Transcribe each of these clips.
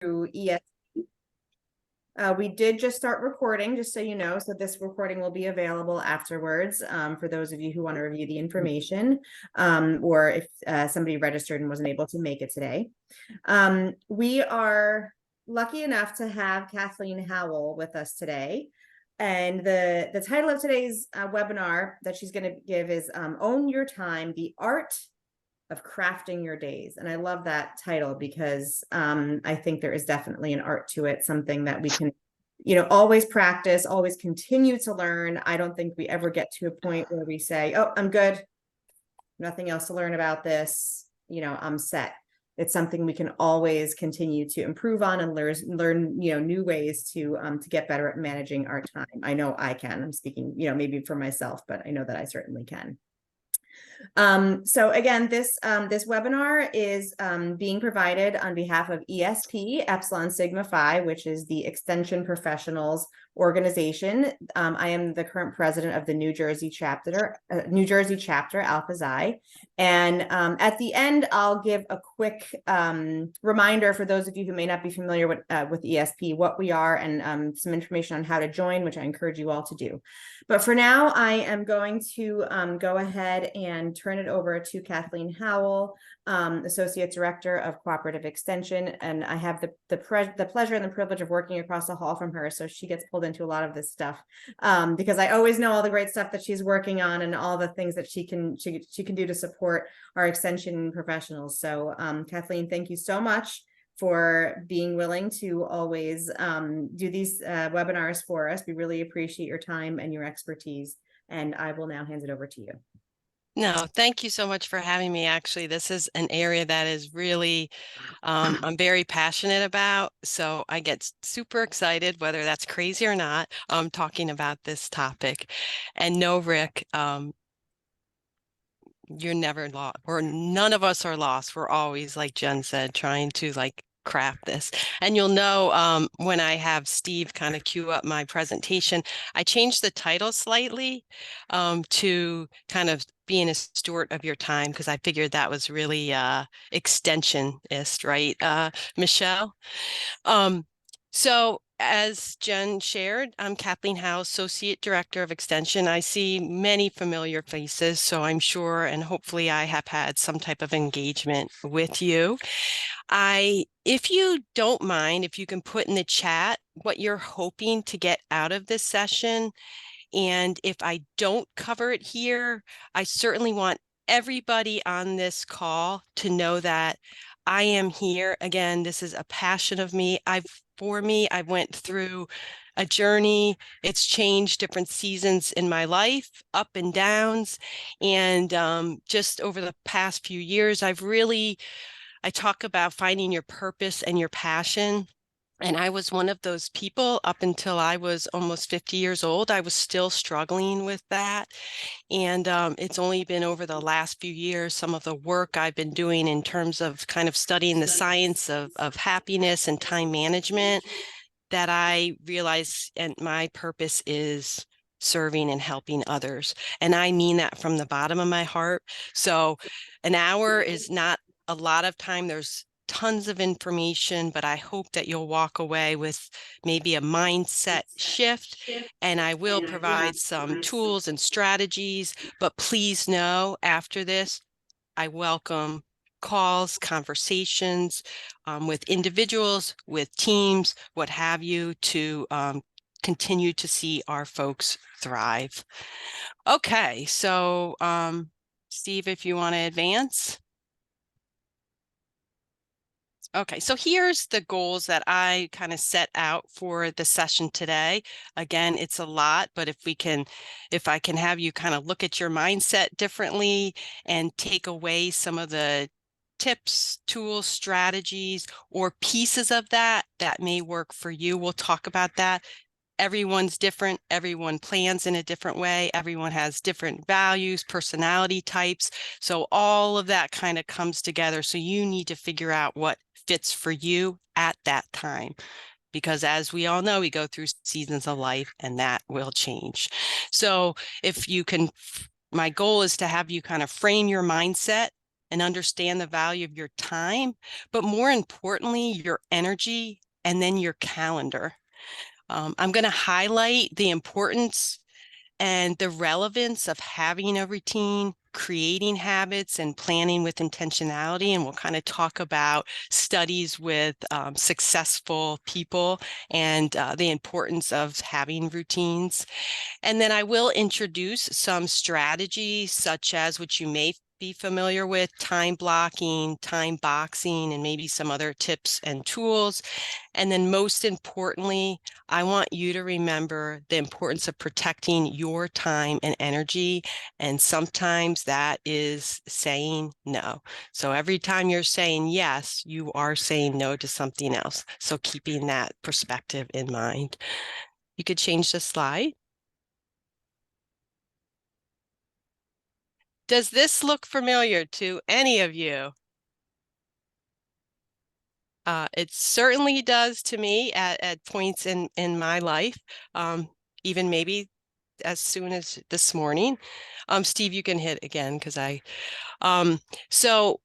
through ESP. We did just start recording, just so you know, so this recording will be available afterwards for those of you who want to review the information, or if somebody registered and wasn't able to make it today. We are lucky enough to have Kathleen Howell with us today. And the title of today's webinar that she's going to give is Own Your Time, the Art of Crafting Your Days. And I love that title because I think there is definitely an art to it, something that we can, always practice, always continue to learn. I don't think we ever get to a point where we say, oh, I'm good, nothing else to learn about this, I'm set. It's something we can always continue to improve on and learn, new ways to get better at managing our time. I know I can. I'm speaking, maybe for myself, but I know that I certainly can. So again, this webinar is being provided on behalf of ESP, Epsilon Sigma Phi, which is the Extension Professionals organization. I am the current president of the New Jersey chapter, Alpha Xi. And at the end, I'll give a quick reminder for those of you who may not be familiar with ESP, what we are, and some information on how to join, which I encourage you all to do. But for now, I am going to go ahead and turn it over to Kathleen Howell, Associate Director of Cooperative Extension. And I have the pleasure and the privilege of working across the hall from her. So she gets pulled into a lot of this stuff because I always know all the great stuff that she's working on and all the things that she can do to support our extension professionals. So Kathleen, thank you so much for being willing to always do these webinars for us. We really appreciate your time and your expertise. And I will now hand it over to you. No, thank you so much for having me. Actually, this is an area that is really, I'm very passionate about. So I get super excited, whether that's crazy or not, talking about this topic. And no, Rick, you're never lost, or none of us are lost. We're always, like Jen said, trying to craft this. And you'll know when I have Steve kind of cue up my presentation, I changed the title slightly to kind of being a steward of your time, because I figured that was really extensionist, right, Michelle? So as Jen shared, I'm Kathleen Howe, Associate Director of Extension. I see many familiar faces, so I'm sure and hopefully I have had some type of engagement with you. If you don't mind, if you can put in the chat what you're hoping to get out of this session. And if I don't cover it here, I certainly want everybody on this call to know that I am here. Again, this is a passion of me. I went through a journey. It's changed different seasons in my life, up and downs. And just over the past few years, I talk about finding your purpose and your passion. And I was one of those people up until I was almost 50 years old. I was still struggling with that. And it's only been over the last few years, some of the work I've been doing in terms of kind of studying the science of happiness and time management, that I realize, and my purpose is serving and helping others. And I mean that from the bottom of my heart. So an hour is not a lot of time. There's tons of information, but I hope that you'll walk away with maybe a mindset shift, and I will provide some tools and strategies. But please know, after this, I welcome calls, conversations with individuals, with teams, what have you, to continue to see our folks thrive. Okay, so Steve, if you want to advance. Okay, so here's the goals that I kind of set out for the session today. Again, it's a lot, but if I can have you kind of look at your mindset differently and take away some of the tips, tools, strategies, or pieces of that may work for you. We'll talk about that. Everyone's different. Everyone plans in a different way. Everyone has different values, personality types. So all of that kind of comes together. So you need to figure out what fits for you at that time, because as we all know, we go through seasons of life and that will change. So if you can, my goal is to have you kind of frame your mindset and understand the value of your time, but more importantly, your energy and then your calendar. I'm going to highlight the importance and the relevance of having a routine, creating habits, and planning with intentionality. And we'll kind of talk about studies with successful people and the importance of having routines. And then I will introduce some strategies such as, which you may be familiar with, time blocking, time boxing, and maybe some other tips and tools. And then most importantly, I want you to remember the importance of protecting your time and energy. And sometimes that is saying no. So every time you're saying yes, you are saying no to something else. So keeping that perspective in mind. You could change the slide. Does this look familiar to any of you? It certainly does to me at points in my life, even maybe as soon as this morning. Steve, you can hit again because so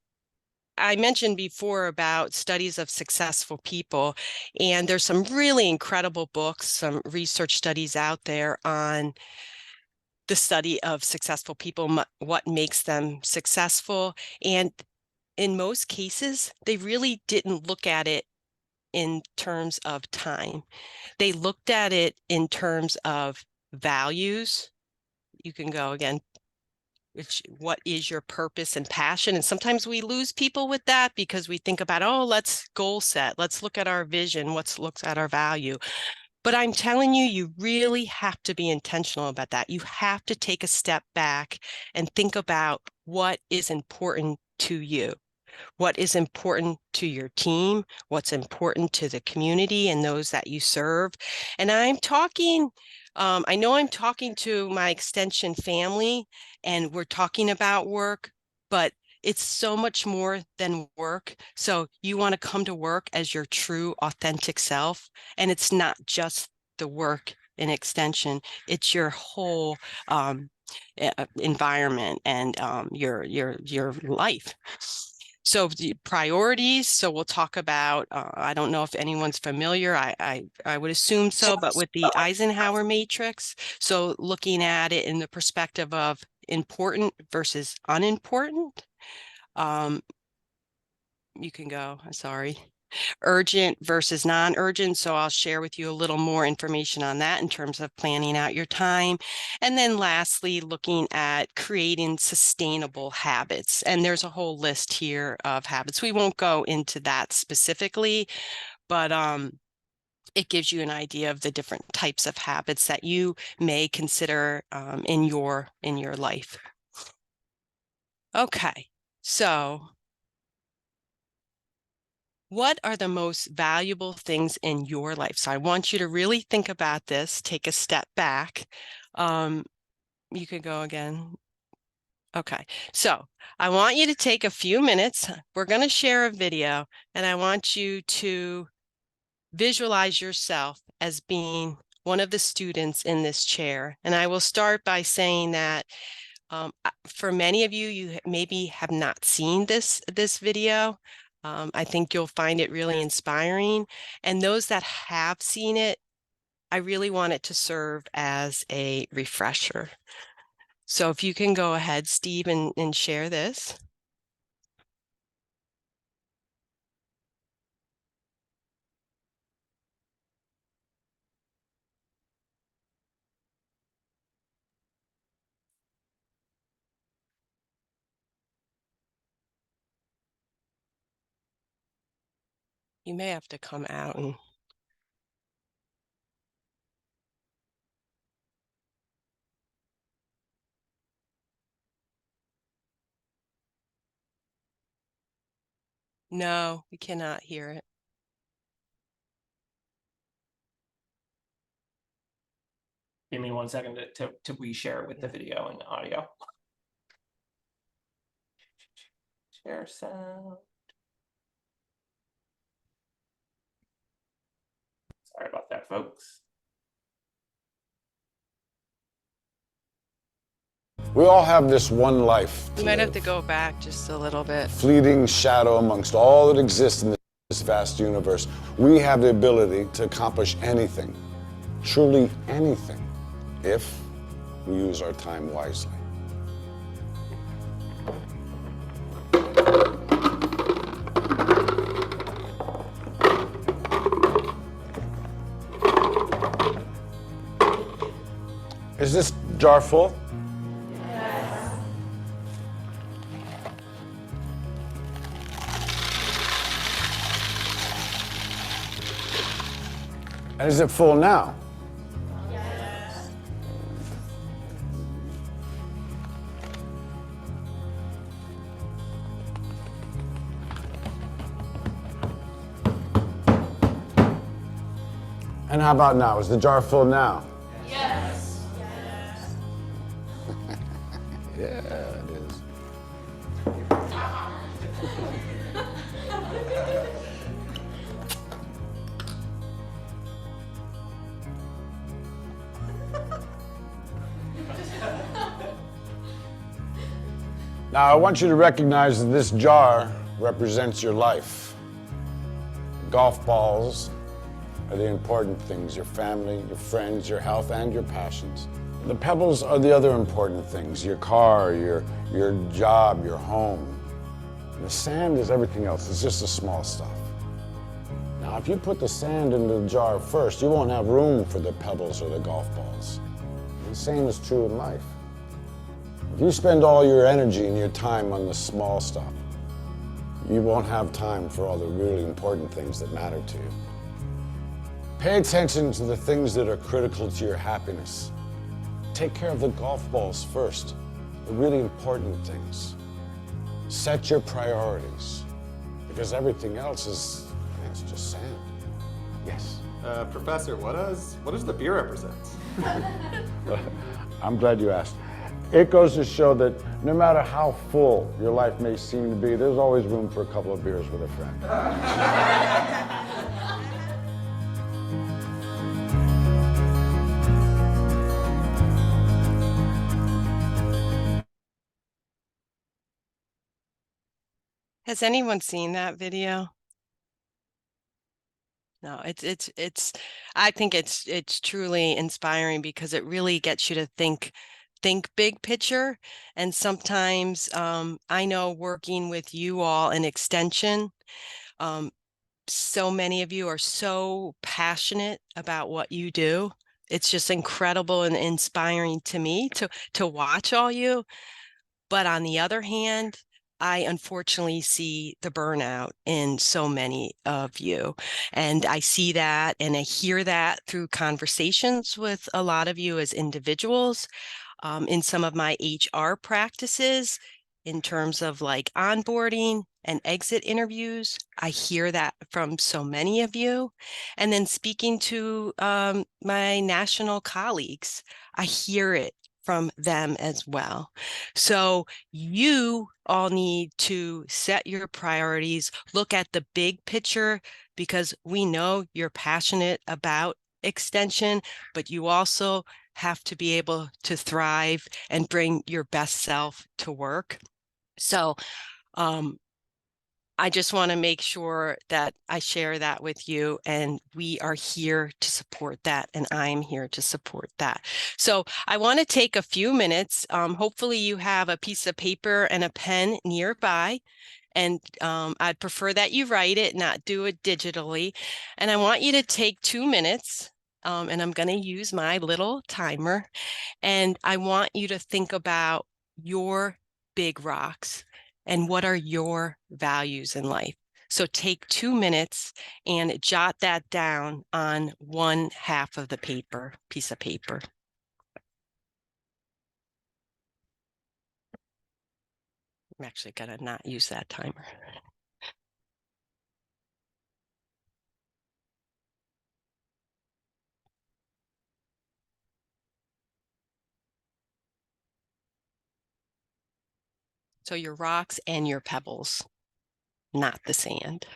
I mentioned before about studies of successful people, and there's some really incredible books, some research studies out there on the study of successful people, what makes them successful. And in most cases, they really didn't look at it in terms of time. They looked at it in terms of values. You can go again, what is your purpose and passion? And sometimes we lose people with that because we think about, oh, let's goal set. Let's look at our vision. Let's look at our value. But I'm telling you, you really have to be intentional about that. You have to take a step back and think about what is important to you. What is important to your team, what's important to the community and those that you serve. And I'm talking, I know I'm talking to my extension family and we're talking about work, but it's so much more than work. So you want to come to work as your true, authentic self. And it's not just the work in extension, it's your whole environment and your life. So the priorities, so we'll talk about, I don't know if anyone's familiar, I would assume so, but with the Eisenhower matrix, so looking at it in the perspective of important versus unimportant. You can go, I'm sorry. Urgent versus non-urgent. So I'll share with you a little more information on that in terms of planning out your time. And then lastly, looking at creating sustainable habits. And there's a whole list here of habits. We won't go into that specifically, but it gives you an idea of the different types of habits that you may consider in your life. Okay, so what are the most valuable things in your life? So I want you to really think about this, take a step back. You could go again. Okay, so I want you to take a few minutes. We're going to share a video, and I want you to visualize yourself as being one of the students in this chair. And I will start by saying that for many of you, you maybe have not seen this video. I think you'll find it really inspiring. And those that have seen it, I really want it to serve as a refresher. So if you can go ahead, Steve, and share this. You may have to come out and no, we cannot hear it. Give me 1 second to reshare it with the video and the audio. Share sound. Sorry about that, folks. We all have this one life. You might have to go back just a little bit. Fleeting shadow amongst all that exists in this vast universe. We have the ability to accomplish anything, truly anything, if we use our time wisely. Is this jar full? Yes. And is it full now? Yes. And how about now? Is the jar full now? Yes. Yeah, it is. Now, I want you to recognize that this jar represents your life. Golf balls are the important things, your family, your friends, your health, and your passions. The pebbles are the other important things, your car, your job, your home. And the sand is everything else, it's just the small stuff. Now, if you put the sand into the jar first, you won't have room for the pebbles or the golf balls. And the same is true in life. If you spend all your energy and your time on the small stuff, you won't have time for all the really important things that matter to you. Pay attention to the things that are critical to your happiness. Take care of the golf balls first, the really important things. Set your priorities, because everything else is, it's just sand. Yes? Professor, what does the beer represent? I'm glad you asked. It goes to show that no matter how full your life may seem to be, there's always room for a couple of beers with a friend. Has anyone seen that video? No, I think it's truly inspiring because it really gets you to think big picture. And sometimes I know working with you all in extension, so many of you are so passionate about what you do. It's just incredible and inspiring to me to watch all you. But on the other hand, I unfortunately see the burnout in so many of you. And I see that and I hear that through conversations with a lot of you as individuals, in some of my HR practices, in terms of like onboarding and exit interviews. I hear that from so many of you. And then speaking to my national colleagues, I hear it from them as well. So you all need to set your priorities, look at the big picture, because we know you're passionate about extension, but you also have to be able to thrive and bring your best self to work. So I just want to make sure that I share that with you, and we are here to support that, and I'm here to support that. So I want to take a few minutes. Hopefully you have a piece of paper and a pen nearby, and I'd prefer that you write it, not do it digitally. And I want you to take 2 minutes, and I'm going to use my little timer, and I want you to think about your big rocks and what are your values in life. So take 2 minutes and jot that down on one half of the piece of paper. I'm actually going to not use that timer. So your rocks and your pebbles, not the sand.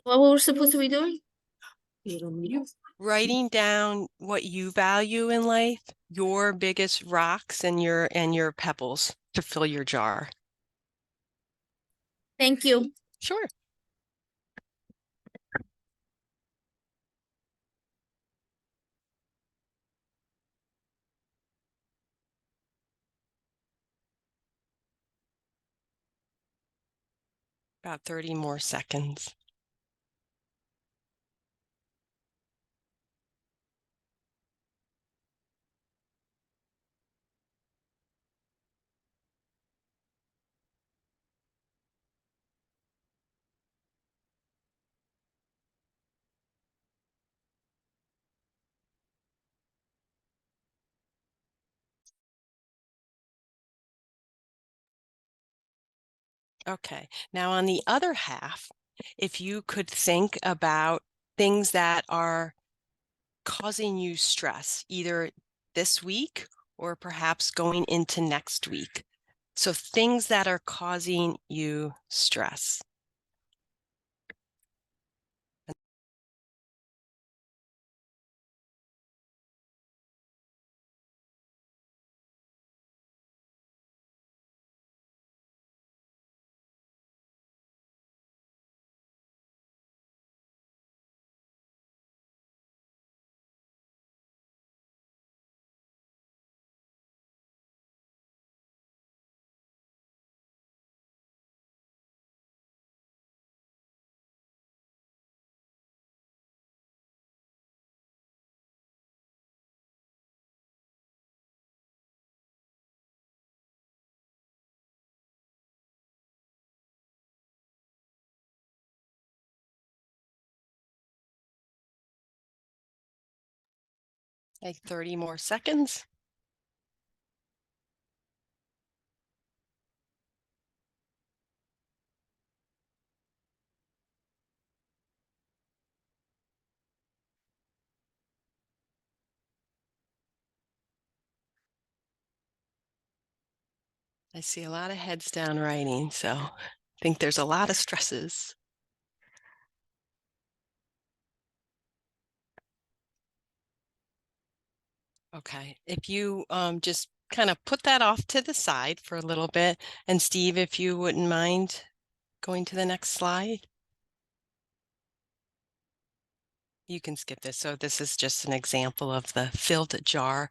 What were we supposed to be doing? Writing down what you value in life, your biggest rocks and your pebbles to fill your jar. Thank you. Sure. About 30 more seconds. Okay, now on the other half, if you could think about things that are causing you stress, either this week or perhaps going into next week. So things that are causing you stress. Like 30 more seconds. I see a lot of heads down writing, so I think there's a lot of stresses. Okay, if you just kind of put that off to the side for a little bit, and Steve, if you wouldn't mind going to the next slide. You can skip this. So this is just an example of the filled jar.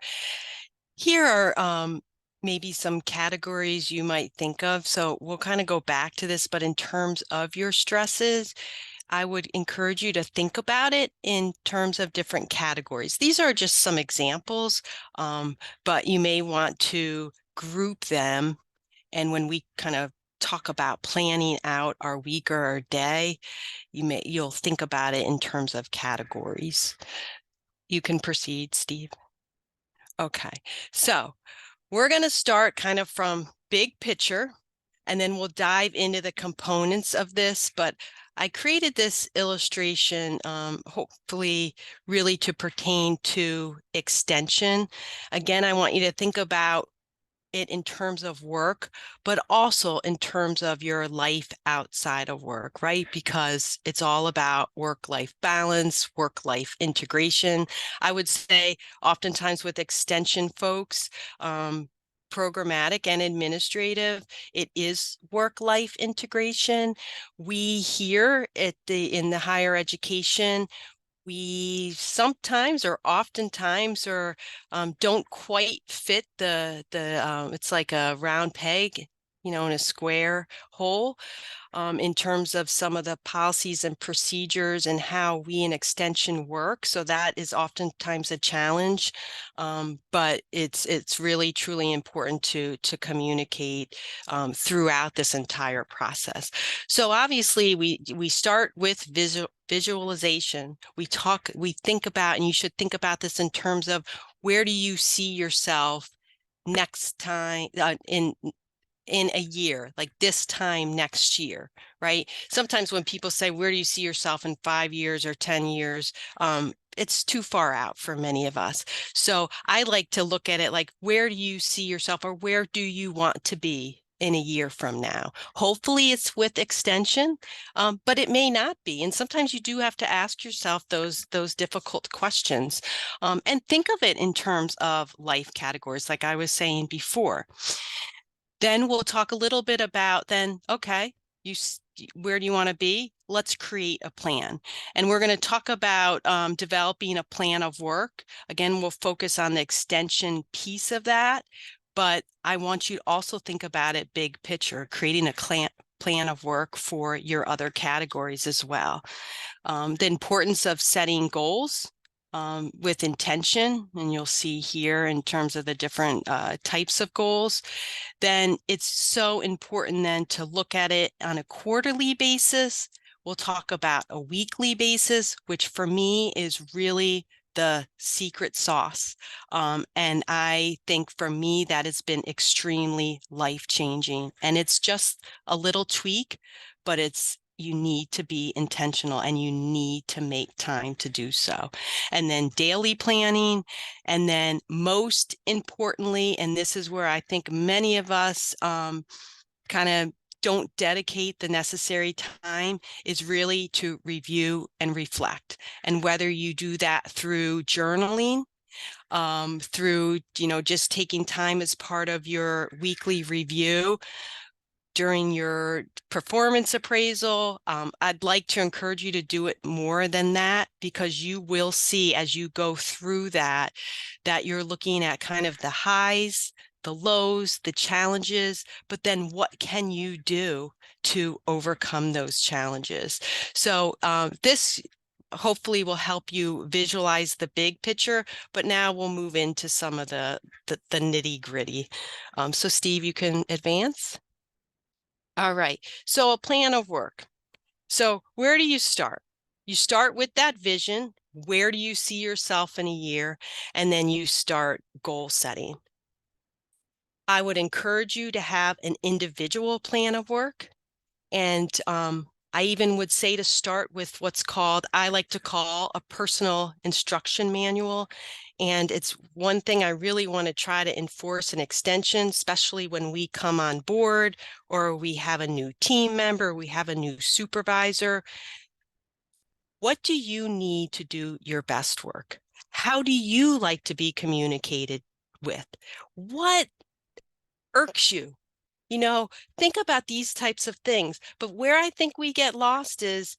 Here are maybe some categories you might think of. So we'll kind of go back to this, but in terms of your stresses, I would encourage you to think about it in terms of different categories. These are just some examples, but you may want to group them. And when we kind of talk about planning out our week or our day, you'll think about it in terms of categories. You can proceed, Steve. Okay, so we're going to start kind of from big picture, and then we'll dive into the components of this. But I created this illustration, hopefully really to pertain to extension. Again, I want you to think about it in terms of work, but also in terms of your life outside of work, right? Because it's all about work-life balance, work-life integration. I would say oftentimes with extension folks, programmatic and administrative, it is work-life integration. We here in the higher education, we sometimes or oftentimes or don't quite fit the it's like a round peg, in a square hole. In terms of some of the policies and procedures and how we in extension work. So that is oftentimes a challenge, but it's really truly important to communicate throughout this entire process. So obviously we start with visualization. We think about, and you should think about this in terms of where do you see yourself next time in a year, like this time next year, right? Sometimes when people say, where do you see yourself in 5 years or 10 years? It's too far out for many of us. So I like to look at it like, where do you see yourself or where do you want to be in a year from now? Hopefully it's with extension, but it may not be. And sometimes you do have to ask yourself those difficult questions, and think of it in terms of life categories, like I was saying before. Then we'll talk a little bit about okay, where do you want to be? Let's create a plan. And we're going to talk about developing a plan of work. Again, we'll focus on the extension piece of that, but I want you to also think about it big picture, creating a plan of work for your other categories as well. The importance of setting goals with intention, and you'll see here in terms of the different types of goals. Then it's so important then to look at it on a quarterly basis. We'll talk about a weekly basis, which for me is really the secret sauce. And I think for me, that has been extremely life-changing. And it's just a little tweak, but you need to be intentional and you need to make time to do so. And then daily planning. And then most importantly, and this is where I think many of us kind of don't dedicate the necessary time, is really to review and reflect. And whether you do that through journaling, through, just taking time as part of your weekly review, during your performance appraisal, I'd like to encourage you to do it more than that, because you will see as you go through that you're looking at kind of the highs, the lows, the challenges, but then what can you do to overcome those challenges? So this hopefully will help you visualize the big picture, but now we'll move into some of the nitty gritty. So Steve, you can advance. All right, so a plan of work. So where do you start? You start with that vision. Where do you see yourself in a year? And then you start goal setting. I would encourage you to have an individual plan of work. And I even would say to start with I like to call a personal instruction manual. And it's one thing I really want to try to enforce in extension, especially when we come on board or we have a new team member, we have a new supervisor. What do you need to do your best work? How do you like to be communicated with? What irks you? Think about these types of things. But where I think we get lost is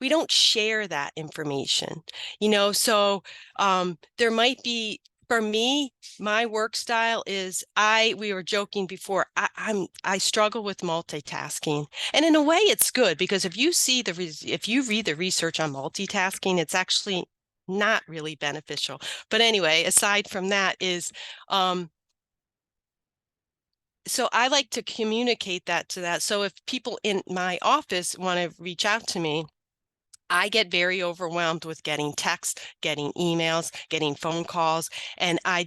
we don't share that information, so there might be, for me, my work style is we were joking before, I struggle with multitasking. And in a way it's good, because if you read the research on multitasking, it's actually not really beneficial. But anyway, aside from that is, so I like to communicate that to that. So if people in my office want to reach out to me, I get very overwhelmed with getting texts, getting emails, getting phone calls. And I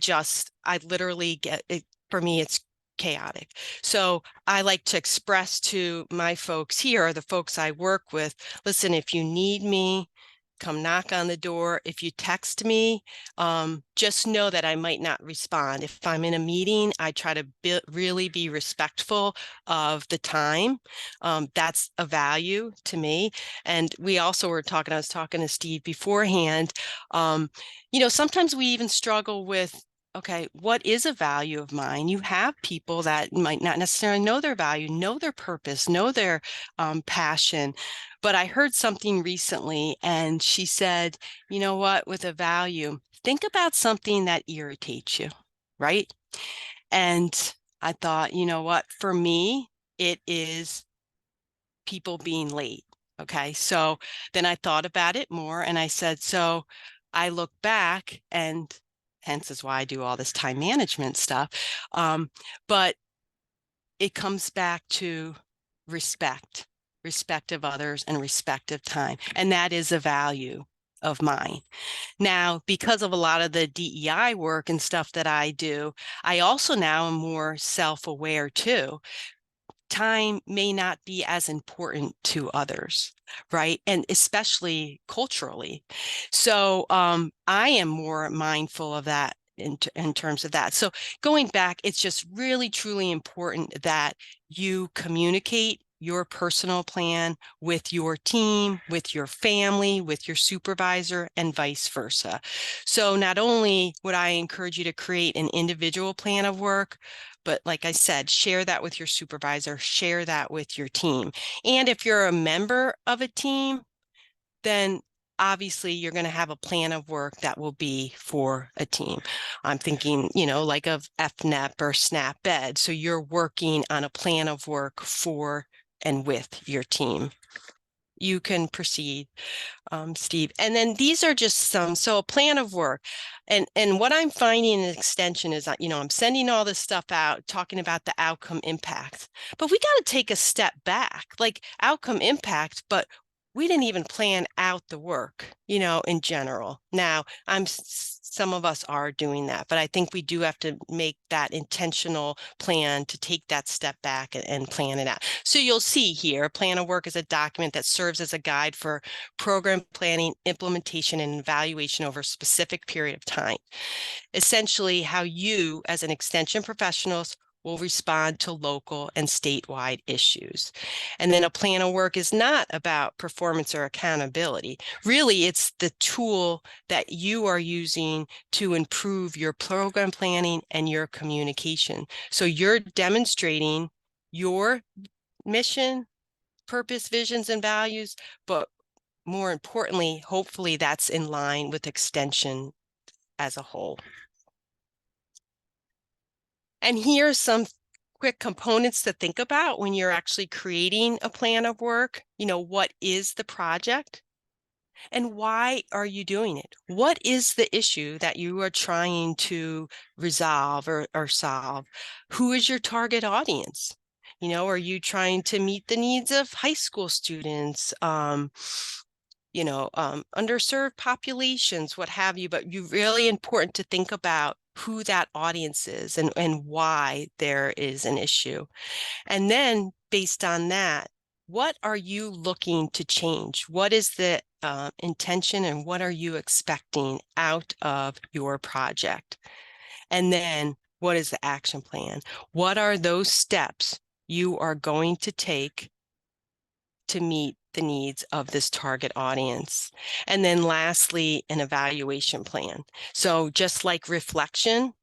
literally get it. For me, it's chaotic. So I like to express to my folks here, or the folks I work with, listen, if you need me, come knock on the door. If you text me, just know that I might not respond. If I'm in a meeting, I try to really be respectful of the time. That's a value to me. And I was talking to Steve beforehand, sometimes we even struggle with, okay, what is a value of mine? You have people that might not necessarily know their value, know their purpose, know their passion. But I heard something recently, and she said, you know what, with a value, think about something that irritates you, right? And I thought, you know what, for me, it is people being late. Okay, so then I thought about it more, and I said, so I look back, and hence is why I do all this time management stuff. But it comes back to respect of others and respect of time. And that is a value of mine. Now, because of a lot of the DEI work and stuff that I do, I also now am more self-aware too. Time may not be as important to others, right? And especially culturally. So I am more mindful of that in terms of that. So going back, it's just really, truly important that you communicate your personal plan with your team, with your family, with your supervisor, and vice versa. So not only would I encourage you to create an individual plan of work, but like I said, share that with your supervisor, share that with your team. And if you're a member of a team, then obviously you're going to have a plan of work that will be for a team. I'm thinking, like of FNEP or SNAP Ed. So you're working on a plan of work for and with your team. You can proceed, Steve. And then these are just some, so a plan of work. And what I'm finding in extension is, I'm sending all this stuff out, talking about the outcome impact, but we got to take a step back, like outcome impact, but we didn't even plan out the work, in general. Now, some of us are doing that, but I think we do have to make that intentional plan to take that step back and plan it out. So you'll see here, a plan of work is a document that serves as a guide for program planning, implementation, and evaluation over a specific period of time. Essentially, how you, as an extension professionals, will respond to local and statewide issues. And then a plan of work is not about performance or accountability. Really, it's the tool that you are using to improve your program planning and your communication. So you're demonstrating your mission, purpose, visions, and values, but more importantly, hopefully that's in line with extension as a whole. And here's some quick components to think about when you're actually creating a plan of work. What is the project? And why are you doing it? What is the issue that you are trying to resolve or solve? Who is your target audience? Are you trying to meet the needs of high school students, underserved populations, what have you? But you're really important to think about who that audience is and why there is an issue. And then based on that, what are you looking to change? What is the intention and what are you expecting out of your project? And then what is the action plan? What are those steps you are going to take to meet the needs of this target audience? And then lastly, an evaluation plan. So just like reflection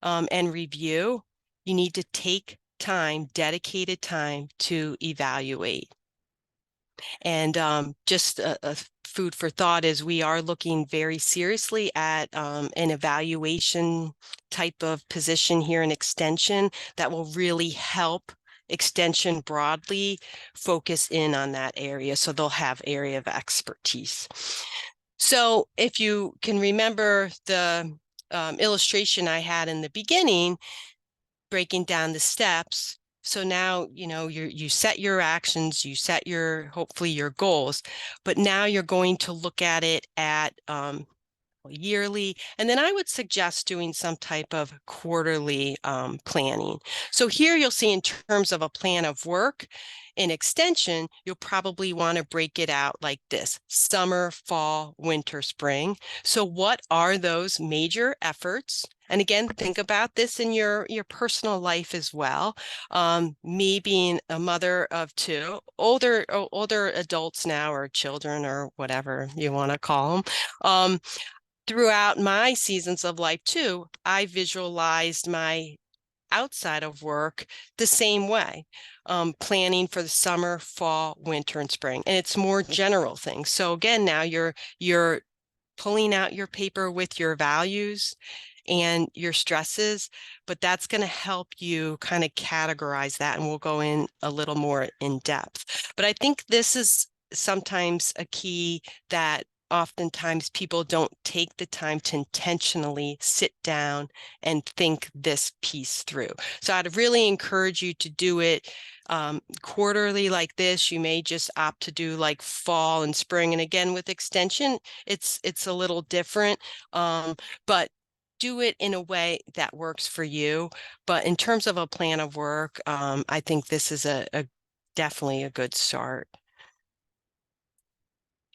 and review, you need to take time, dedicated time to evaluate. And just a food for thought is we are looking very seriously at an evaluation type of position here in extension that will really help extension broadly focus in on that area. So they'll have area of expertise. So if you can remember the illustration I had in the beginning, breaking down the steps. So now, you set your actions, you set hopefully your goals, but now you're going to look at it at yearly. And then I would suggest doing some type of quarterly planning. So here you'll see in terms of a plan of work, in extension, you'll probably want to break it out like this: summer, fall, winter, spring. So what are those major efforts? And again, think about this in your personal life as well. Me being a mother of two, older adults now, or children, or whatever you want to call them. Throughout my seasons of life too, I visualized my outside of work the same way, planning for the summer, fall, winter, and spring. And it's more general things. So again, now you're pulling out your paper with your values and your stresses, but that's going to help you kind of categorize that, and we'll go in a little more in depth. But I think this is sometimes a key that oftentimes people don't take the time to intentionally sit down and think this piece through. So I'd really encourage you to do it quarterly like this. You may just opt to do like fall and spring. And again, with extension, it's a little different, but do it in a way that works for you. But in terms of a plan of work, I think this is definitely a good start.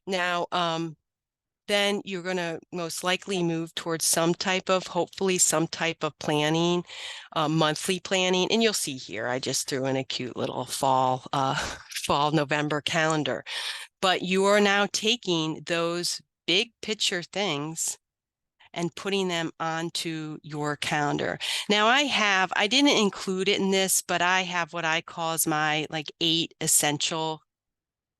Now, then you're going to most likely move towards hopefully some type of planning, monthly planning. And you'll see here, I just threw in a cute little fall November calendar. But you are now taking those big picture things and putting them onto your calendar. Now I didn't include it in this, but I have what I call as my 8 essential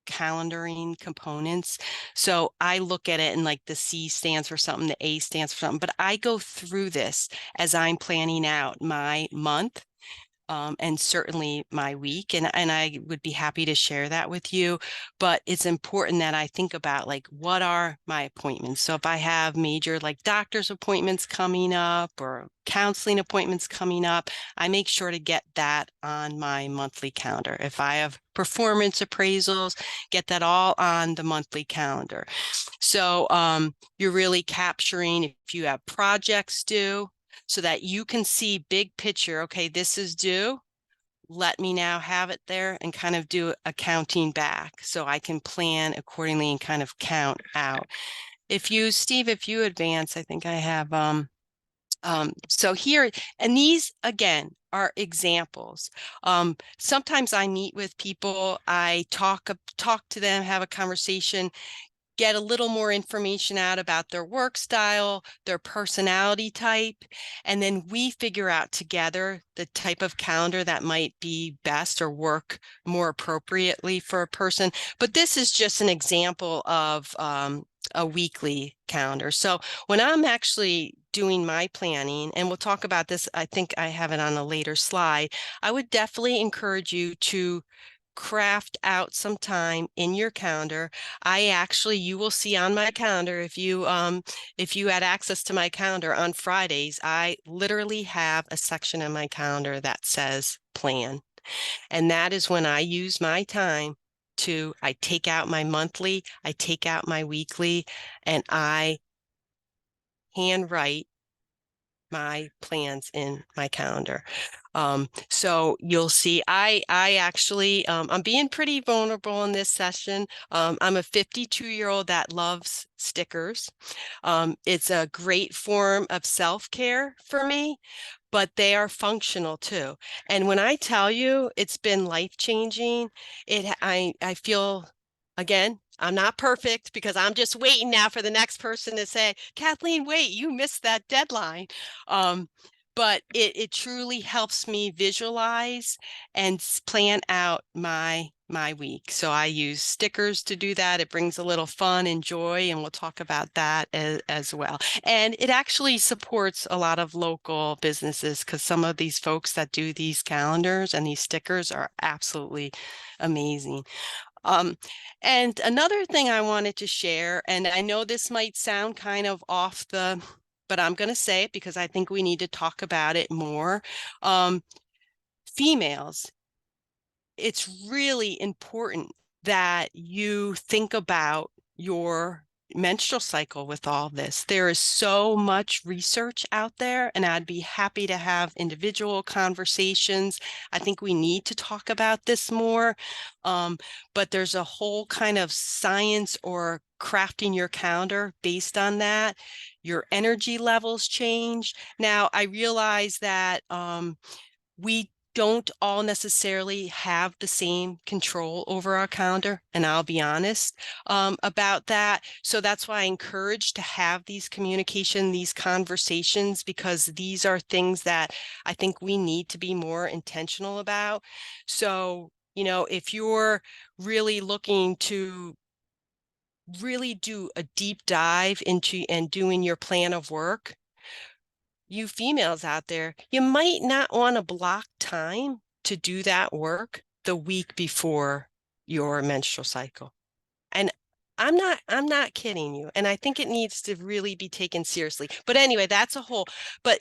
calendaring components. So I look at it and the C stands for something, the A stands for something, but I go through this as I'm planning out my month. And certainly my week, and I would be happy to share that with you. But it's important that I think about what are my appointments. So if I have major doctor's appointments coming up or counseling appointments coming up, I make sure to get that on my monthly calendar. If I have performance appraisals, get that all on the monthly calendar. So you're really capturing if you have projects due, so that you can see big picture. Okay, this is due. Let me now have it there and kind of do a counting back so I can plan accordingly and kind of count out. Steve, if you advance, I think I have, so here, and these again are examples. Sometimes I meet with people, I talk to them, have a conversation, get a little more information out about their work style, their personality type, and then we figure out together the type of calendar that might be best or work more appropriately for a person. But this is just an example of a weekly calendar. So when I'm actually doing my planning, and we'll talk about this, I think I have it on a later slide, I would definitely encourage you to craft out some time in your calendar. You will see on my calendar, if you had access to my calendar on Fridays, I literally have a section in my calendar that says plan. And that is when I use my time I take out my monthly, I take out my weekly, and I handwrite my plans in my calendar. So you'll see, I actually, I'm being pretty vulnerable in this session. I'm a 52-year-old that loves stickers. It's a great form of self-care for me, but they are functional too. And when I tell you it's been life-changing, I feel, again, I'm not perfect because I'm just waiting now for the next person to say, Kathleen, wait, you missed that deadline. But it truly helps me visualize and plan out my week. So I use stickers to do that. It brings a little fun and joy, and we'll talk about that as well. And it actually supports a lot of local businesses because some of these folks that do these calendars and these stickers are absolutely amazing. And another thing I wanted to share, and I know this might sound kind of but I'm going to say it because I think we need to talk about it more. Females, it's really important that you think about your menstrual cycle with all this. There is so much research out there, and I'd be happy to have individual conversations. I think we need to talk about this more, but there's a whole kind of science or crafting your calendar based on that. Your energy levels change. Now, I realize that we don't all necessarily have the same control over our calendar, and I'll be honest about that. So that's why I encourage to have these conversations, because these are things that I think we need to be more intentional about. So, if you're really looking to really do a deep dive into and doing your plan of work, you females out there, you might not want to block time to do that work the week before your menstrual cycle. And I'm not kidding you. And I think it needs to really be taken seriously. But anyway, but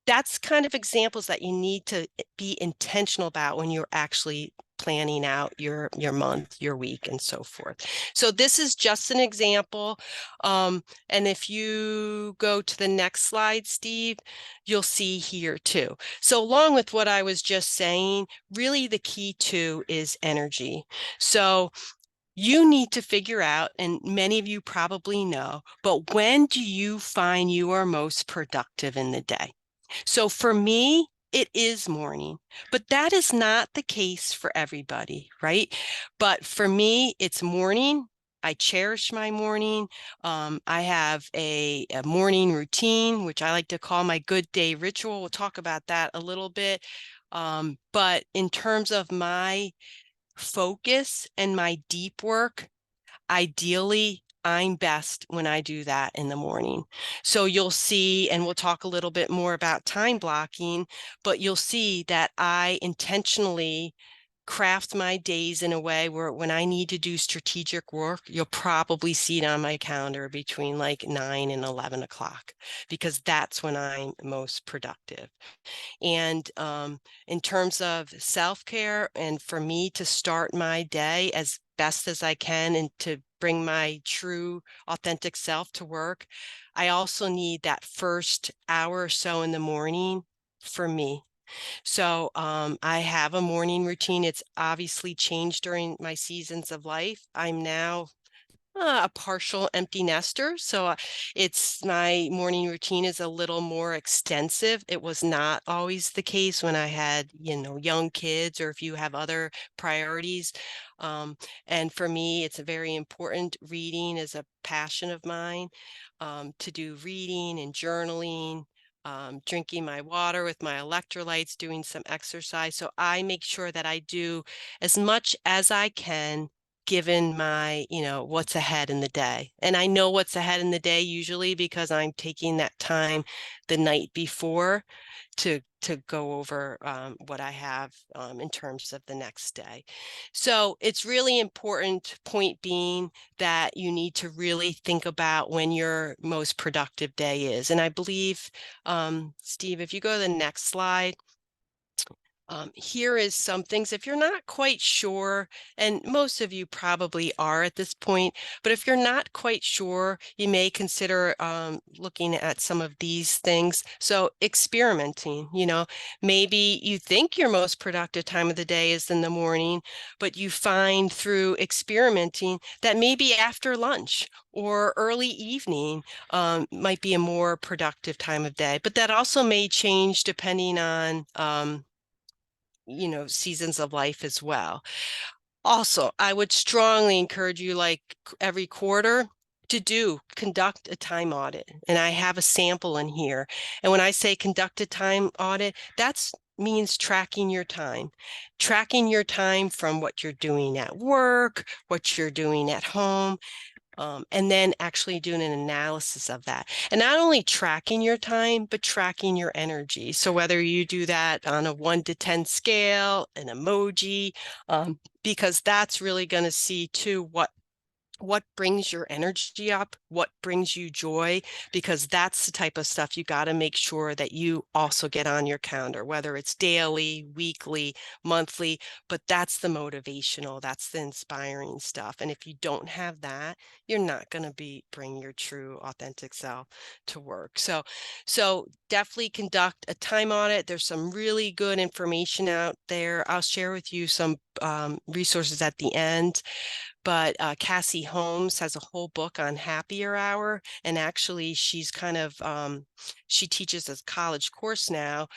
that's kind of examples that you need to be intentional about when you're actually planning out your month, your week, and so forth. So this is just an example. And if you go to the next slide, Steve, you'll see here too. So along with what I was just saying, really the key too is energy. So you need to figure out, and many of you probably know, but when do you find you are most productive in the day? So for me, it is morning, but that is not the case for everybody, right? But for me, it's morning. I cherish my morning. I have a morning routine, which I like to call my good day ritual. We'll talk about that a little bit. But in terms of my focus and my deep work, ideally, I'm best when I do that in the morning. So you'll see, and we'll talk a little bit more about time blocking, but you'll see that I intentionally craft my days in a way where when I need to do strategic work, you'll probably see it on my calendar between like 9 and 11 o'clock, because that's when I'm most productive. And in terms of self-care, and for me to start my day as best as I can and to bring my true authentic self to work, I also need that first hour or so in the morning for me. So I have a morning routine. It's obviously changed during my seasons of life. I'm now a partial empty nester, so it's my morning routine is a little more extensive. It was not always the case when I had, young kids, or if you have other priorities. And for me, it's a very important. Reading is a passion of mine, to do reading and journaling. Drinking my water with my electrolytes, doing some exercise. So I make sure that I do as much as I can given my, what's ahead in the day. And I know what's ahead in the day usually because I'm taking that time the night before to go over what I have in terms of the next day. So it's really important, point being, that you need to really think about when your most productive day is. And I believe, Steve, if you go to the next slide, here is some things. If you're not quite sure, and most of you probably are at this point, but if you're not quite sure, you may consider looking at some of these things. So experimenting, maybe you think your most productive time of the day is in the morning, but you find through experimenting that maybe after lunch or early evening might be a more productive time of day. But that also may change depending on seasons of life as well. Also, I would strongly encourage you, like every quarter, to conduct a time audit. And I have a sample in here. And when I say conduct a time audit, that means tracking your time from what you're doing at work, what you're doing at home, and then actually doing an analysis of that. And not only tracking your time, but tracking your energy. So whether you do that on a 1 to 10 scale, an emoji, because that's really going to see too what brings your energy up, what brings you joy, because that's the type of stuff you got to make sure that you also get on your calendar, whether it's daily, weekly, monthly, but that's the motivational, that's the inspiring stuff. And if you don't have that, you're not going to bring your true authentic self to work. So definitely conduct a time audit. There's some really good information out there. I'll share with you some resources at the end. But Cassie Holmes has a whole book on Happier Hour, and actually she's kind of she teaches a college course now,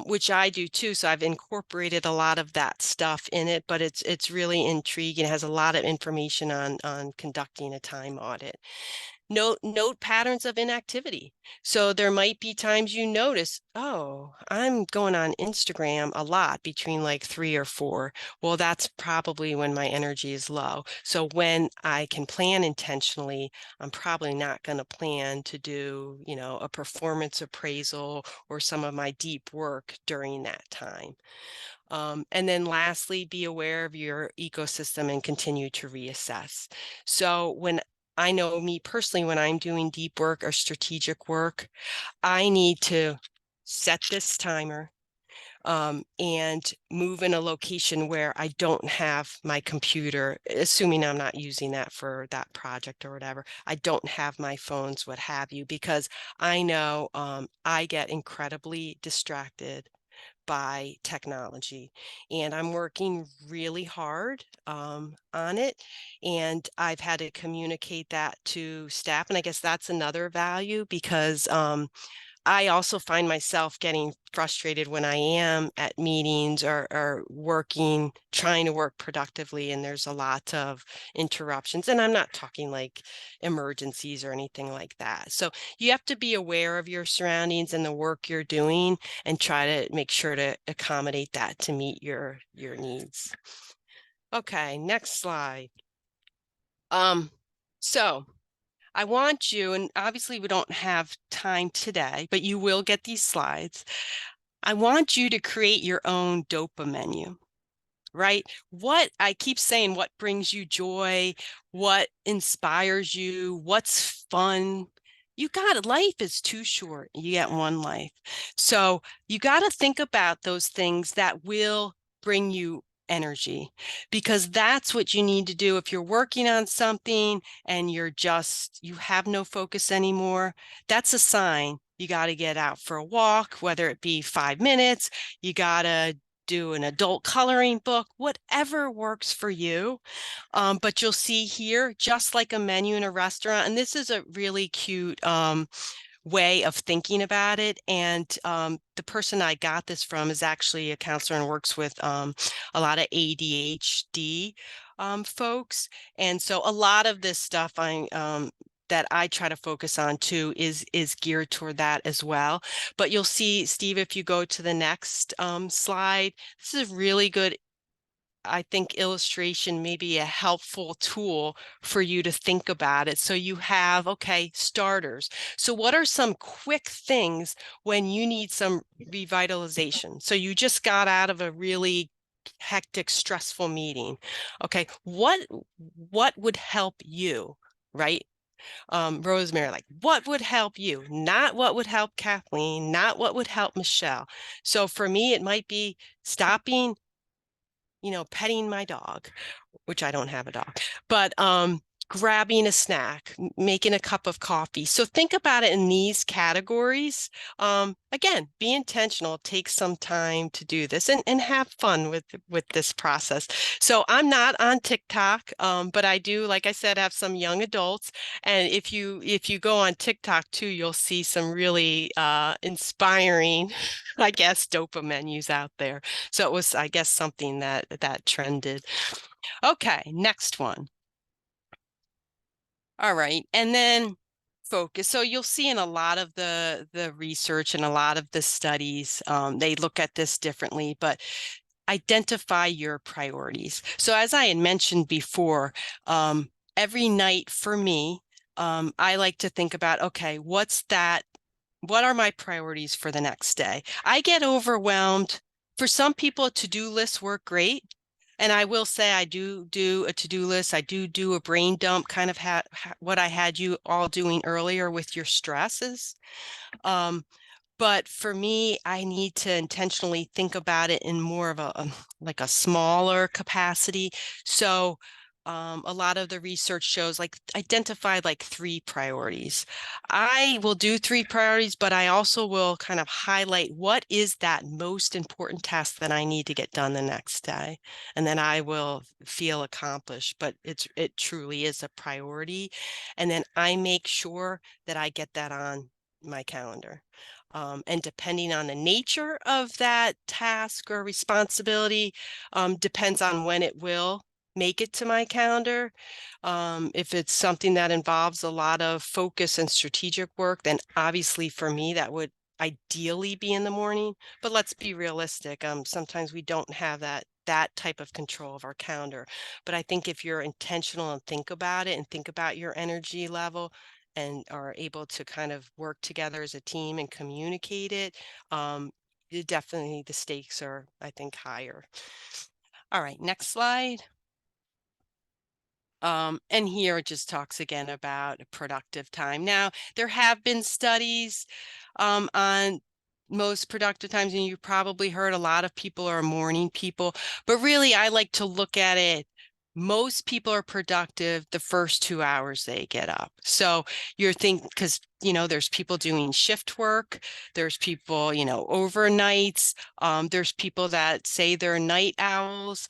which I do too. So I've incorporated a lot of that stuff in it, but it's really intriguing. It has a lot of information on conducting a time audit. Note patterns of inactivity. So there might be times you notice, oh, I'm going on Instagram a lot between like 3 or 4. Well, that's probably when my energy is low. So when I can plan intentionally, I'm probably not going to plan to do, a performance appraisal or some of my deep work during that time. And then lastly, be aware of your ecosystem and continue to reassess. So I know me personally, when I'm doing deep work or strategic work, I need to set this timer and move in a location where I don't have my computer, assuming I'm not using that for that project or whatever. I don't have my phones, what have you, because I know I get incredibly distracted by technology. And I'm working really hard on it. And I've had to communicate that to staff. And I guess that's another value because I also find myself getting frustrated when I am at meetings or working, trying to work productively, and there's a lot of interruptions. And I'm not talking like emergencies or anything like that. So you have to be aware of your surroundings and the work you're doing and try to make sure to accommodate that to meet your needs. Okay, next slide. So I want you, and obviously we don't have time today, but you will get these slides. I want you to create your own DOPA menu, right? What I keep saying, what brings you joy, what inspires you, what's fun. You got it. Life is too short. You get one life. So you got to think about those things that will bring you energy, because that's what you need to do if you're working on something and you have no focus anymore. That's a sign you got to get out for a walk, whether it be 5 minutes. You got to do an adult coloring book, whatever works for you. But you'll see here, just like a menu in a restaurant, and this is a really cute way of thinking about it. And the person I got this from is actually a counselor and works with a lot of ADHD folks. And so a lot of this stuff that I try to focus on too is geared toward that as well. But you'll see, Steve, if you go to the next slide, this is a really good, I think, illustration, maybe a helpful tool for you to think about it. So you have, okay, starters. So what are some quick things when you need some revitalization? So you just got out of a really hectic, stressful meeting. Okay, what would help you, right? Rosemary, like, what would help you? Not what would help Kathleen, not what would help Michelle. So for me, it might be stopping, petting my dog, which I don't have a dog, but grabbing a snack, making a cup of coffee. So think about it in these categories. Again, be intentional, take some time to do this and have fun with this process. So I'm not on TikTok, but I do, like I said, have some young adults. And if you go on TikTok too, you'll see some really inspiring, I guess, DOPA menus out there. So it was, I guess, something that trended. Okay, next one. All right, and then focus. So you'll see in a lot of the research and a lot of the studies, they look at this differently, but identify your priorities. So as I had mentioned before, every night for me, I like to think about, okay, what are my priorities for the next day? I get overwhelmed. For some people, to-do lists work great. And I will say I do a to-do list. I do a brain dump, kind of what I had you all doing earlier with your stresses. But for me, I need to intentionally think about it in more of a smaller capacity. So a lot of the research shows identify 3 priorities. I will do 3 priorities, but I also will kind of highlight what is that most important task that I need to get done the next day. And then I will feel accomplished, but it truly is a priority. And then I make sure that I get that on my calendar. And depending on the nature of that task or responsibility, depends on when it will make it to my calendar. If it's something that involves a lot of focus and strategic work, then obviously for me, that would ideally be in the morning. But let's be realistic. Sometimes we don't have that type of control of our calendar. But I think if you're intentional and think about it and think about your energy level and are able to kind of work together as a team and communicate it, definitely the stakes are, I think, higher. All right, next slide. And here it just talks again about a productive time. Now, there have been studies on most productive times, and you've probably heard a lot of people are morning people, but really I like to look at it most people are productive the first 2 hours they get up. So you're thinking, because, there's people doing shift work, there's people, overnights, there's people that say they're night owls,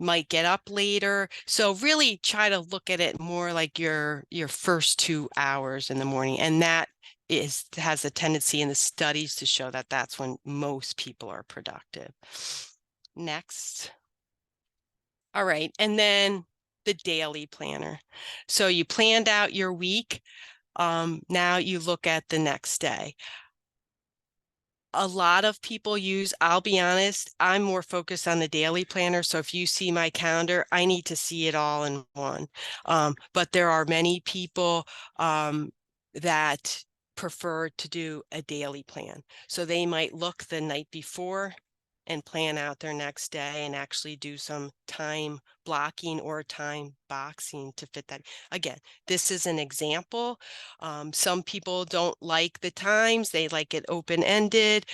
might get up later. So really try to look at it more like your first 2 hours in the morning. And that has a tendency in the studies to show that that's when most people are productive. Next. All right. And then the daily planner. So you planned out your week. Now you look at the next day. A lot of people use, I'll be honest, I'm more focused on the daily planner. So if you see my calendar, I need to see it all in one. But there are many people that prefer to do a daily plan. So they might look the night before and plan out their next day and actually do some time blocking or time boxing to fit that. Again, this is an example. Some people don't like the times, they like it open-ended.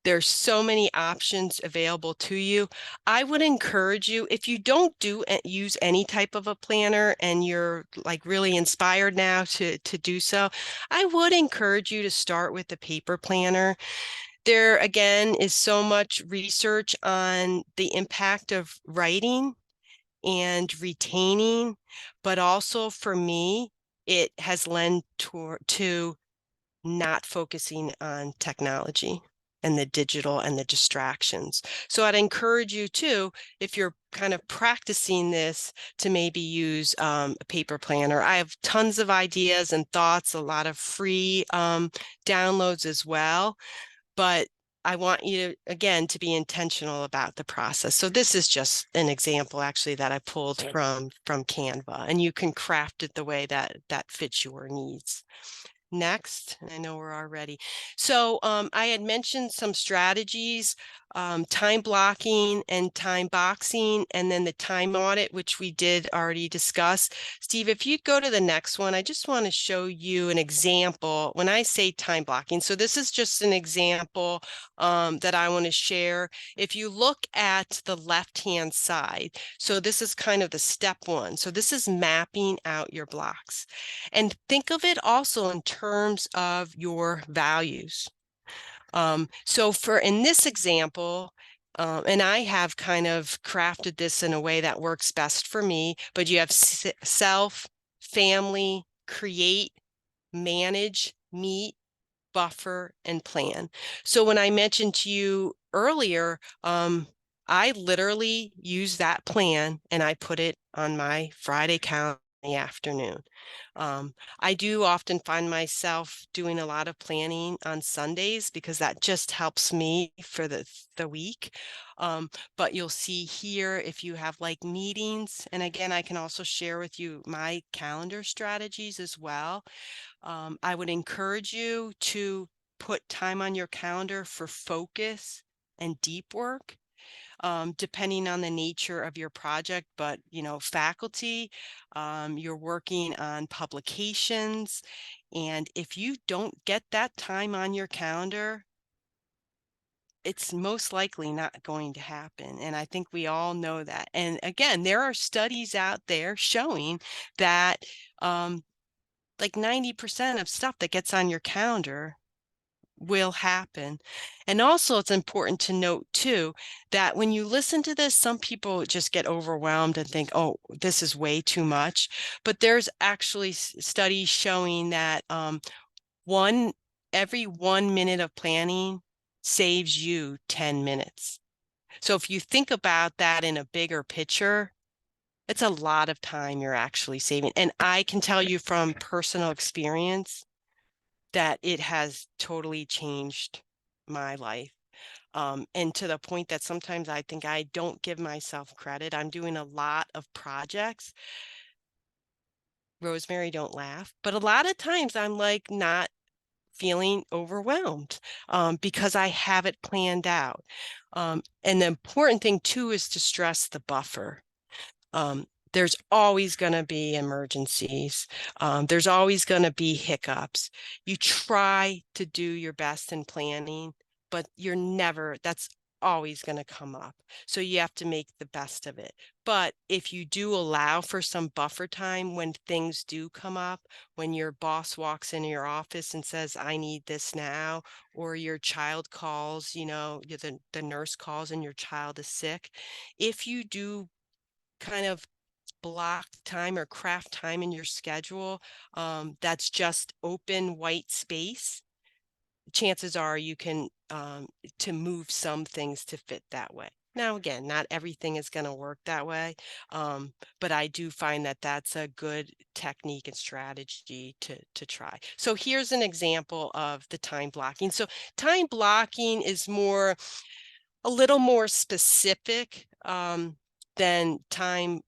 There's so many options available to you. I would encourage you, if you don't use any type of a planner and you're like really inspired now to do so, I would encourage you to start with the paper planner. There, again, is so much research on the impact of writing and retaining, but also for me, it has led to not focusing on technology and the digital and the distractions. So I'd encourage you too, if you're kind of practicing this, to maybe use a paper planner. I have tons of ideas and thoughts, a lot of free downloads as well. But I want you to, again, to be intentional about the process. So this is just an example actually that I pulled from Canva, and you can craft it the way that fits your needs. Next, I know we're already. So I had mentioned some strategies, time blocking and time boxing, and then the time audit, which we did already discuss. Steve, if you'd go to the next one, I just want to show you an example. When I say time blocking, so this is just an example that I want to share. If you look at the left-hand side, so this is kind of the step one. So this is mapping out your blocks. And think of it also in terms of your values. So in this example, and I have kind of crafted this in a way that works best for me, but you have self, family, create, manage, meet, buffer, and plan. So when I mentioned to you earlier, I literally use that plan and I put it on my Friday calendar in the afternoon. I do often find myself doing a lot of planning on Sundays because that just helps me for the week. But you'll see here if you have like meetings, and again, I can also share with you my calendar strategies as well. I would encourage you to put time on your calendar for focus and deep work. Depending on the nature of your project, but faculty, you're working on publications, and if you don't get that time on your calendar, it's most likely not going to happen. And I think we all know that. And again, there are studies out there showing that like 90% of stuff that gets on your calendar will happen. And also it's important to note too that when you listen to this, some people just get overwhelmed and think, oh, this is way too much. But there's actually studies showing that every 1 minute of planning saves you 10 minutes. So if you think about that in a bigger picture, it's a lot of time you're actually saving. And I can tell you from personal experience that it has totally changed my life. And to the point that sometimes I think I don't give myself credit. I'm doing a lot of projects. Rosemary, don't laugh. But a lot of times I'm like not feeling overwhelmed because I have it planned out. And the important thing too is to stress the buffer. There's always going to be emergencies. There's always going to be hiccups. You try to do your best in planning, but you're never, that's always going to come up. So you have to make the best of it. But if you do allow for some buffer time when things do come up, when your boss walks into your office and says, I need this now, or your child calls, the nurse calls and your child is sick, if you do kind of block time or craft time in your schedule, that's just open white space, chances are you can to move some things to fit that way. Now, again, not everything is going to work that way, but I do find that that's a good technique and strategy to try. So here's an example of the time blocking. So time blocking is a little more specific than time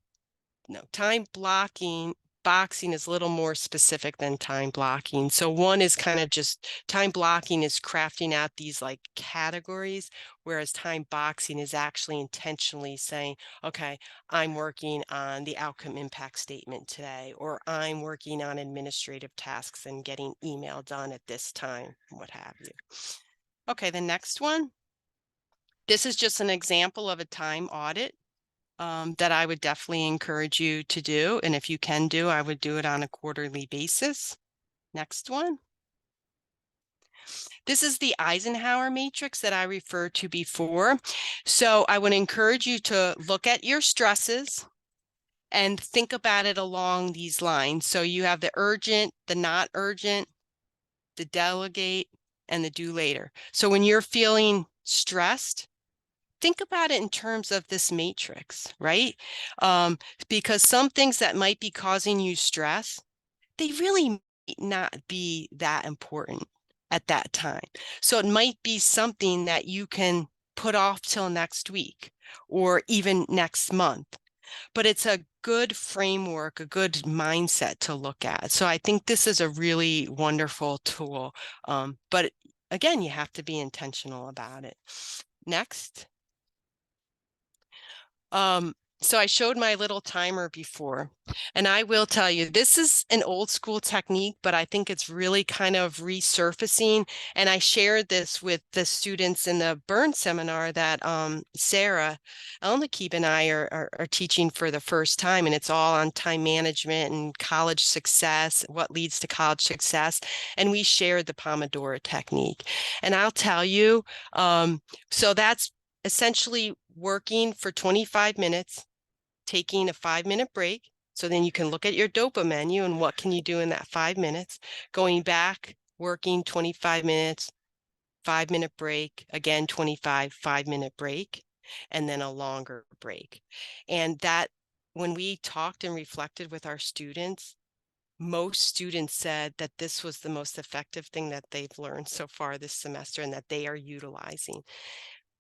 boxing is a little more specific than time blocking. So one is kind of just time blocking is crafting out these like categories, whereas time boxing is actually intentionally saying, okay, I'm working on the outcome impact statement today, or I'm working on administrative tasks and getting email done at this time, what have you. Okay, the next one. This is just an example of a time audit that I would definitely encourage you to do. And if you can do, I would do it on a quarterly basis. Next one. This is the Eisenhower matrix that I referred to before. So I would encourage you to look at your stresses and think about it along these lines. So you have the urgent, the not urgent, the delegate, and the do later. So when you're feeling stressed, think about it in terms of this matrix, right? Because some things that might be causing you stress, they really might not be that important at that time. So it might be something that you can put off till next week or even next month. But it's a good framework, a good mindset to look at. So I think this is a really wonderful tool. But again, you have to be intentional about it. Next. So I showed my little timer before, and I will tell you, this is an old school technique, but I think it's really kind of resurfacing. And I shared this with the students in the Burn seminar that Sarah Elnakeeb and I are teaching for the first time, and it's all on time management and college success, what leads to college success. And we shared the Pomodoro technique. And I'll tell you, so that's essentially working for 25 minutes, taking a 5-minute break. So then you can look at your DOPA menu and what can you do in that 5 minutes, going back, working 25 minutes, 5-minute break, again, 5-minute break, and then a longer break. And that when we talked and reflected with our students, most students said that this was the most effective thing that they've learned so far this semester and that they are utilizing.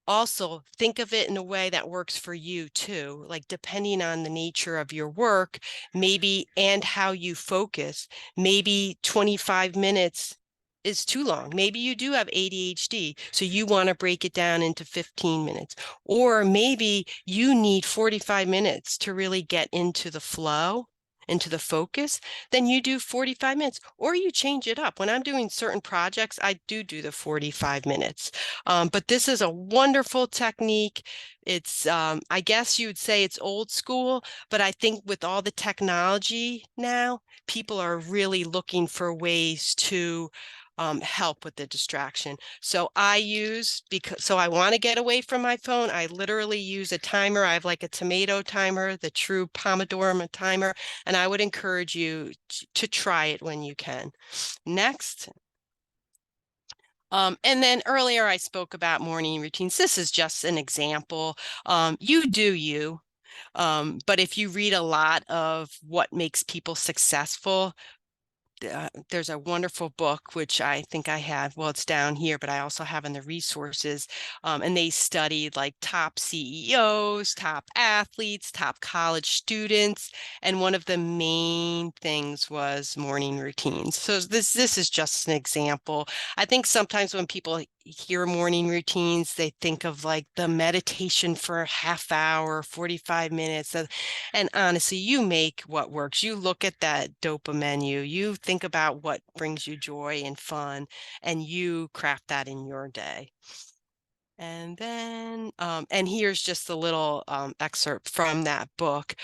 Also, think of it in a way that works for you too, like depending on the nature of your work, maybe, and how you focus, maybe 25 minutes is too long. Maybe you do have ADHD, so you want to break it down into 15 minutes. Or maybe you need 45 minutes to really get into the flow, into the focus, then you do 45 minutes, or you change it up. When I'm doing certain projects, I do the 45 minutes. But this is a wonderful technique. It's, I guess you would say it's old school, but I think with all the technology now, people are really looking for ways to help with the distraction. So I want to get away from my phone. I literally use a timer. I have like a tomato timer, the true Pomodoro timer, and I would encourage you to try it when you can. Next. And then earlier I spoke about morning routines. This is just an example. You do you. But if you read a lot of what makes people successful, there's a wonderful book, which I think I have, well, it's down here, but I also have in the resources, and they studied like top CEOs, top athletes, top college students, and one of the main things was morning routines. So this is just an example. I think sometimes when people hear morning routines, they think of like the meditation for a half hour, 45 minutes. And honestly, you make what works. You look at that DOPA menu, you think about what brings you joy and fun, and you craft that in your day. And then, and here's just a little excerpt from that book,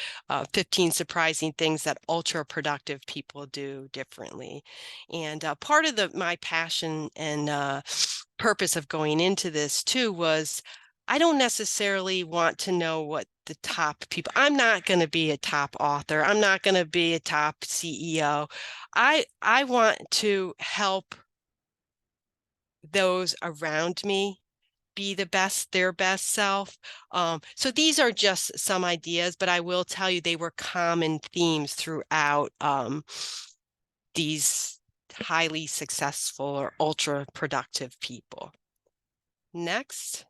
15 Surprising Things That Ultra Productive People Do Differently. And part of my passion and purpose of going into this too was I don't necessarily want to know what the top people, I'm not going to be a top author. I'm not going to be a top CEO. I want to help those around me be their best self. So these are just some ideas, but I will tell you they were common themes throughout these highly successful or ultra productive people. Next.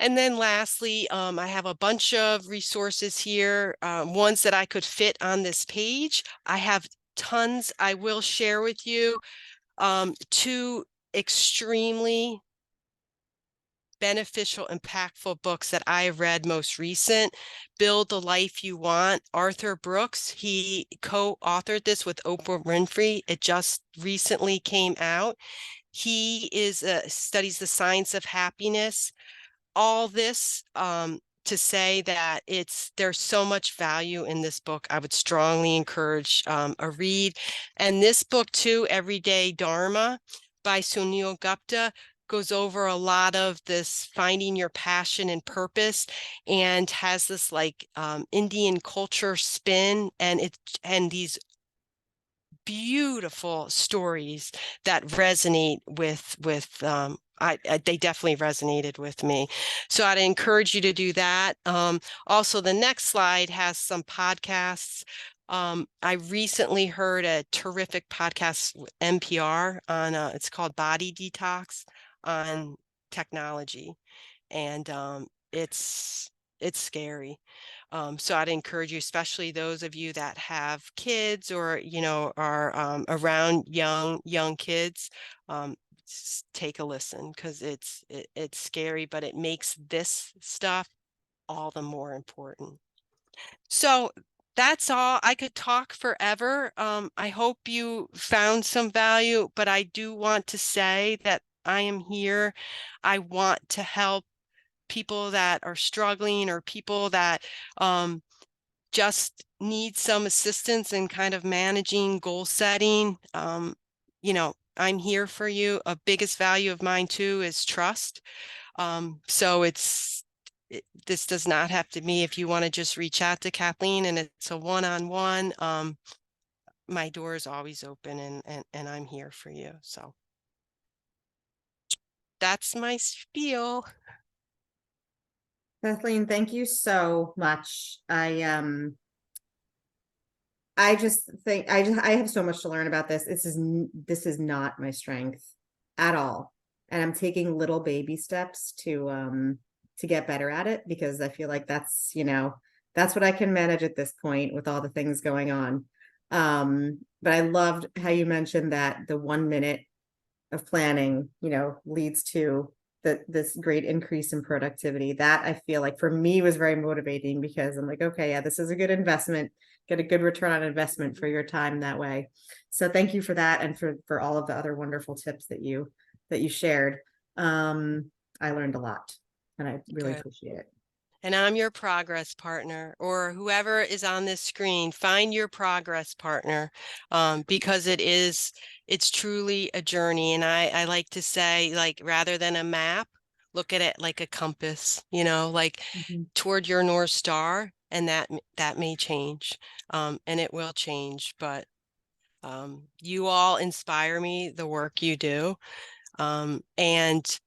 And then lastly, I have a bunch of resources here, ones that I could fit on this page. I have tons I will share with you. Two extremely beneficial, impactful books that I have read most recent. Build the Life You Want, Arthur Brooks. He co-authored this with Oprah Winfrey. It just recently came out. He is studies the science of happiness. All this to say that there's so much value in this book. I would strongly encourage a read. And this book too, Everyday Dharma by Sunil Gupta, goes over a lot of this finding your passion and purpose, and has this like Indian culture spin, and these beautiful stories that resonate with they definitely resonated with me. So I'd encourage you to do that. Also, the next slide has some podcasts. I recently heard a terrific podcast with NPR on it's called Body Detox on technology, and it's scary. So I'd encourage you, especially those of you that have kids or are around young kids, take a listen, because it's scary, but it makes this stuff all the more important. So that's all. I could talk forever. I hope you found some value, but I do want to say that I am here. I want to help people that are struggling, or people that just need some assistance in kind of managing goal setting. I'm here for you. A biggest value of mine too is trust. So this does not have to be, if you want to just reach out to Kathleen and it's a one-on-one, my door is always open, and I'm here for you. So that's my spiel. Kathleen, thank you so much. I just think I have so much to learn about this. This is not my strength at all. And I'm taking little baby steps to get better at it, because I feel like that's what I can manage at this point with all the things going on. But I loved how you mentioned that the 1 minute of planning, leads to this great increase in productivity. That I feel like for me was very motivating, because I'm like, okay, yeah, this is a good investment, get a good return on investment for your time that way. So thank you for that, and for all of the other wonderful tips that you shared. I learned a lot, and I really appreciate it. And I'm your progress partner, or whoever is on this screen, find your progress partner, because it's truly a journey. And I like to say, like, rather than a map, look at it like a compass, like toward your North Star, and that may change, and it will change. But you all inspire me, the work you do. And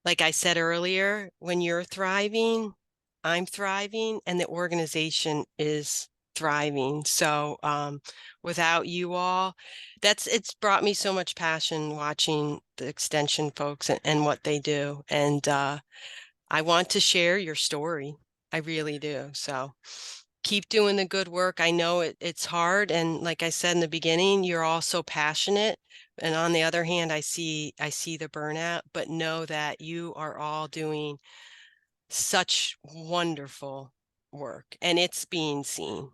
like I said earlier, when you're thriving, I'm thriving, and the organization is thriving. So without you all, it's brought me so much passion watching the extension folks and what they do. And I want to share your story. I really do. So keep doing the good work. I know it's hard. And like I said in the beginning, you're all so passionate. And on the other hand, I see the burnout, but know that you are all doing such wonderful work, and it's being seen.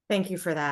Thank you for that.